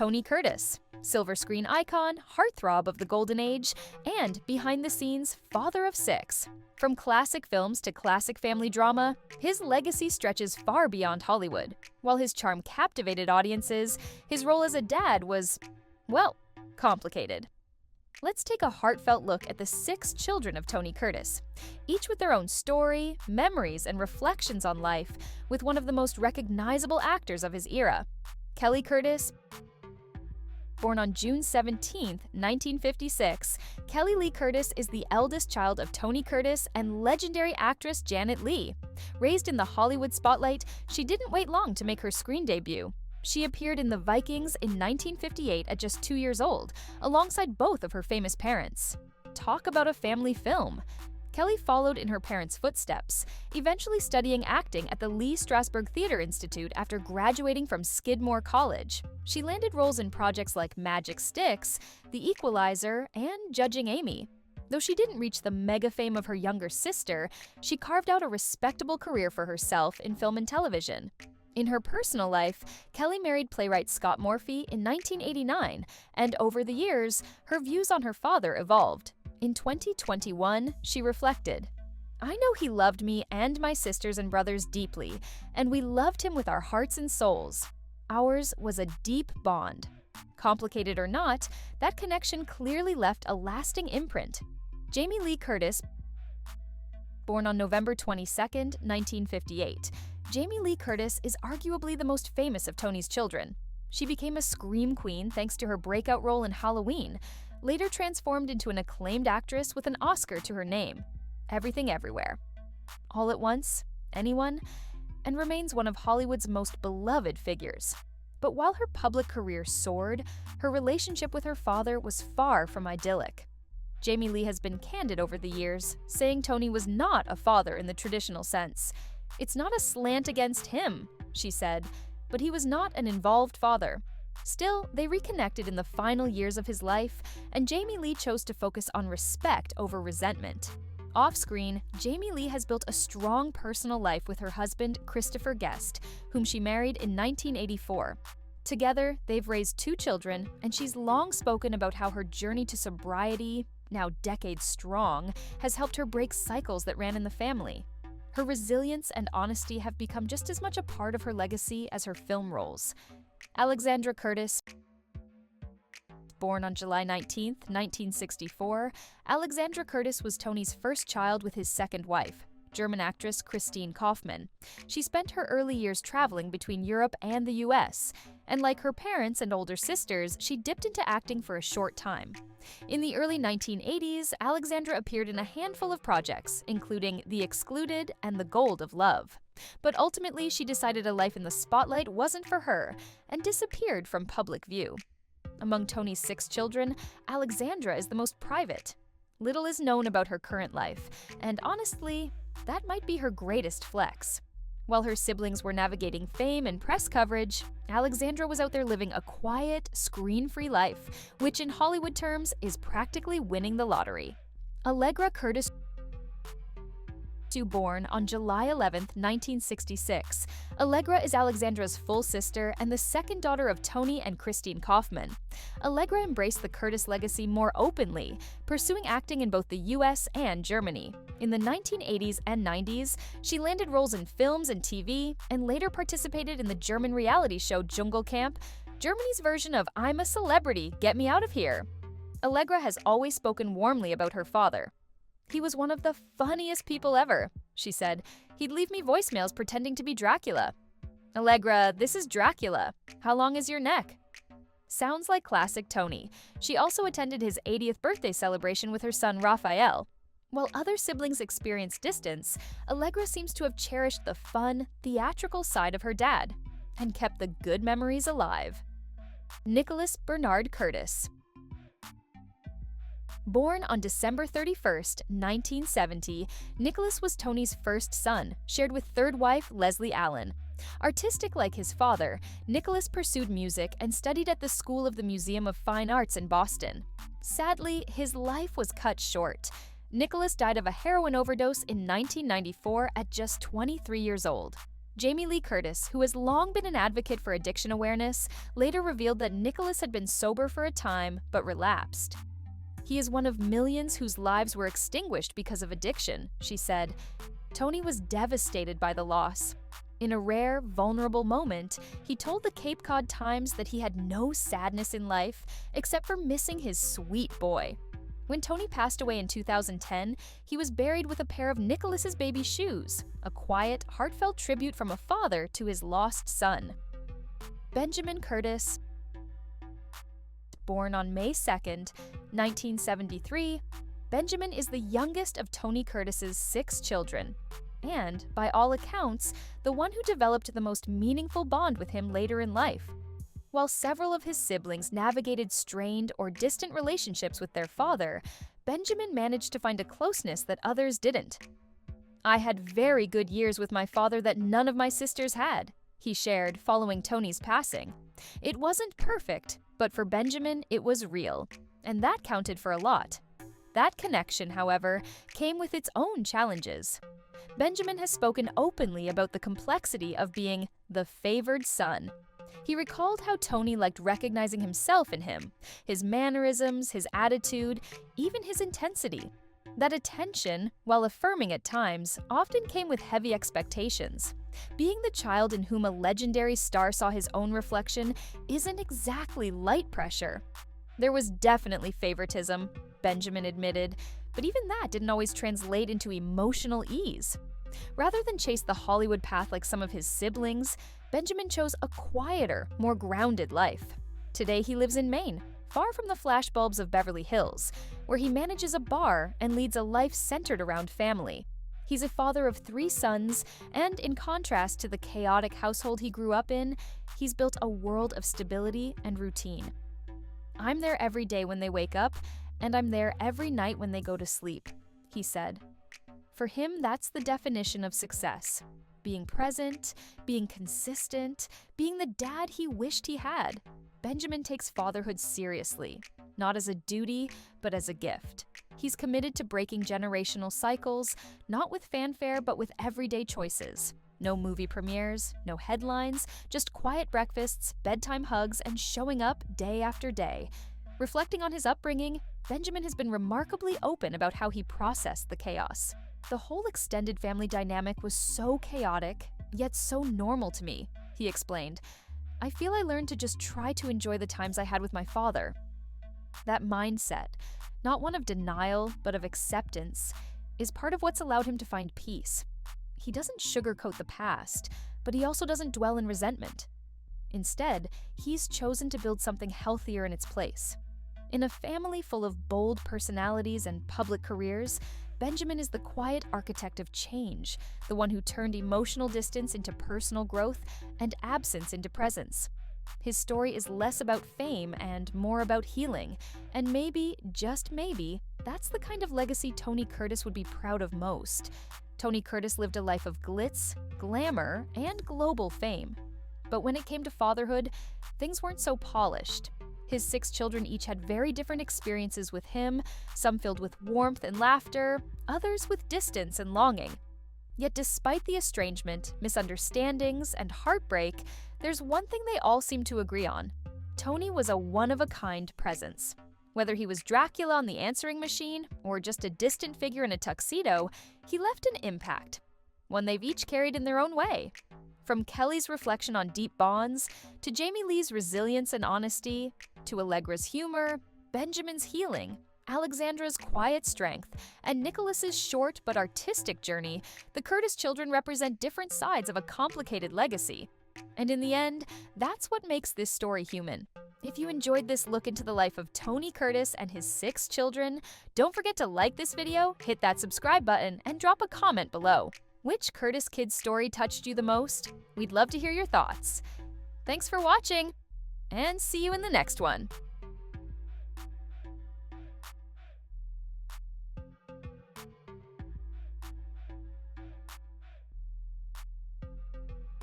Tony Curtis, silver screen icon, heartthrob of the golden age, and behind-the-scenes father of six. From classic films to classic family drama, his legacy stretches far beyond Hollywood. While his charm captivated audiences, his role as a dad was, well, complicated. Let's take a heartfelt look at the 6 children of Tony Curtis, each with their own story, memories, and reflections on life, with one of the most recognizable actors of his era. Kelly Curtis, born on June 17, 1956, Kelly Lee Curtis is the eldest child of Tony Curtis and legendary actress Janet Leigh. Raised in the Hollywood spotlight, she didn't wait long to make her screen debut. She appeared in The Vikings in 1958 at just 2 years old, alongside both of her famous parents. Talk about a family film! Kelly followed in her parents' footsteps, eventually studying acting at the Lee Strasberg Theater Institute after graduating from Skidmore College. She landed roles in projects like Magic Sticks, The Equalizer, and Judging Amy. Though she didn't reach the mega fame of her younger sister, she carved out a respectable career for herself in film and television. In her personal life, Kelly married playwright Scott Morphy in 1989, and over the years, her views on her father evolved. In 2021, she reflected, "I know he loved me and my sisters and brothers deeply, and we loved him with our hearts and souls. Ours was a deep bond. Complicated or not, that connection clearly left a lasting imprint." Jamie Lee Curtis, born on November 22, 1958, Jamie Lee Curtis is arguably the most famous of Tony's children. She became a scream queen thanks to her breakout role in Halloween, later transformed into an acclaimed actress with an Oscar to her name. Everything Everywhere, All at Once, Anyone, and remains one of Hollywood's most beloved figures. But while her public career soared, her relationship with her father was far from idyllic. Jamie Lee has been candid over the years, saying Tony was not a father in the traditional sense. "It's not a slant against him," she said, but he was not an involved father. Still, they reconnected in the final years of his life, and Jamie Lee chose to focus on respect over resentment. Off-screen, Jamie Lee has built a strong personal life with her husband, Christopher Guest, whom she married in 1984. Together, they've raised 2 children, and she's long spoken about how her journey to sobriety, now decades strong, has helped her break cycles that ran in the family. Her resilience and honesty have become just as much a part of her legacy as her film roles. Alexandra Curtis, born on July 19, 1964, Alexandra Curtis was Tony's first child with his second wife, German actress Christine Kaufmann. She spent her early years traveling between Europe and the US, and like her parents and older sisters, she dipped into acting for a short time. In the early 1980s, Alexandra appeared in a handful of projects, including The Excluded and The Gold of Love. But ultimately, she decided a life in the spotlight wasn't for her and disappeared from public view. Among Tony's 6 children, Alexandra is the most private. Little is known about her current life, and honestly, that might be her greatest flex. While her siblings were navigating fame and press coverage, Alexandra was out there living a quiet, screen-free life, which in Hollywood terms is practically winning the lottery. Allegra Curtis, born on July 11, 1966. Allegra is Alexandra's full sister and the second daughter of Tony and Christine Kaufmann. Allegra embraced the Curtis legacy more openly, pursuing acting in both the US and Germany. In the 1980s and 90s, she landed roles in films and TV, and later participated in the German reality show Dschungelcamp, Germany's version of I'm a Celebrity, Get Me Out of Here. Allegra has always spoken warmly about her father. "He was one of the funniest people ever," she said. "He'd leave me voicemails pretending to be Dracula." "Allegra, this is Dracula. How long is your neck?" Sounds like classic Tony. She also attended his 80th birthday celebration with her son Raphael. While other siblings experienced distance, Allegra seems to have cherished the fun, theatrical side of her dad and kept the good memories alive. Nicholas Bernard Curtis, born on December 31, 1970, Nicholas was Tony's first son, shared with third wife Leslie Allen. Artistic like his father, Nicholas pursued music and studied at the School of the Museum of Fine Arts in Boston. Sadly, his life was cut short. Nicholas died of a heroin overdose in 1994 at just 23 years old. Jamie Lee Curtis, who has long been an advocate for addiction awareness, later revealed that Nicholas had been sober for a time but relapsed. "He is one of millions whose lives were extinguished because of addiction," she said. Tony was devastated by the loss. In a rare, vulnerable moment, he told the Cape Cod Times that he had no sadness in life except for missing his sweet boy. When Tony passed away in 2010, he was buried with a pair of Nicholas's baby shoes, a quiet, heartfelt tribute from a father to his lost son. Benjamin Curtis, born on May 2nd, 1973, Benjamin is the youngest of Tony Curtis's 6 children, and, by all accounts, the one who developed the most meaningful bond with him later in life. While several of his siblings navigated strained or distant relationships with their father, Benjamin managed to find a closeness that others didn't. "I had very good years with my father that none of my sisters had," he shared following Tony's passing. "It wasn't perfect, but for Benjamin, it was real, and that counted for a lot." That connection, however, came with its own challenges. Benjamin has spoken openly about the complexity of being the favored son. He recalled how Tony liked recognizing himself in him, his mannerisms, his attitude, even his intensity. That attention, while affirming at times, often came with heavy expectations. Being the child in whom a legendary star saw his own reflection isn't exactly light pressure. "There was definitely favoritism," Benjamin admitted, but even that didn't always translate into emotional ease. Rather than chase the Hollywood path like some of his siblings, Benjamin chose a quieter, more grounded life. Today he lives in Maine, far from the flashbulbs of Beverly Hills, where he manages a bar and leads a life centered around family. He's a father of 3 sons, and in contrast to the chaotic household he grew up in, he's built a world of stability and routine. "I'm there every day when they wake up, and I'm there every night when they go to sleep," he said. For him, that's the definition of success. Being present, being consistent, being the dad he wished he had. Benjamin takes fatherhood seriously, not as a duty, but as a gift. He's committed to breaking generational cycles, not with fanfare, but with everyday choices. No movie premieres, no headlines, just quiet breakfasts, bedtime hugs, and showing up day after day. Reflecting on his upbringing, Benjamin has been remarkably open about how he processed the chaos. "The whole extended family dynamic was so chaotic, yet so normal to me," he explained. "I feel I learned to just try to enjoy the times I had with my father." That mindset, not one of denial, but of acceptance, is part of what's allowed him to find peace. He doesn't sugarcoat the past, but he also doesn't dwell in resentment. Instead, he's chosen to build something healthier in its place. In a family full of bold personalities and public careers, Benjamin is the quiet architect of change, the one who turned emotional distance into personal growth and absence into presence. His story is less about fame and more about healing, and maybe, just maybe, that's the kind of legacy Tony Curtis would be proud of most. Tony Curtis lived a life of glitz, glamour, and global fame. But when it came to fatherhood, things weren't so polished. His 6 children each had very different experiences with him, some filled with warmth and laughter, others with distance and longing. Yet despite the estrangement, misunderstandings, and heartbreak, there's one thing they all seem to agree on. Tony was a one-of-a-kind presence. Whether he was Dracula on the answering machine or just a distant figure in a tuxedo, he left an impact, one they've each carried in their own way. From Kelly's reflection on deep bonds, to Jamie Lee's resilience and honesty, to Allegra's humor, Benjamin's healing, Alexandra's quiet strength, and Nicholas's short but artistic journey, the Curtis children represent different sides of a complicated legacy. And in the end, that's what makes this story human. If you enjoyed this look into the life of Tony Curtis and his 6 children, don't forget to like this video, hit that subscribe button, and drop a comment below. Which Curtis kid story touched you the most? We'd love to hear your thoughts. Thanks for watching, and see you in the next one.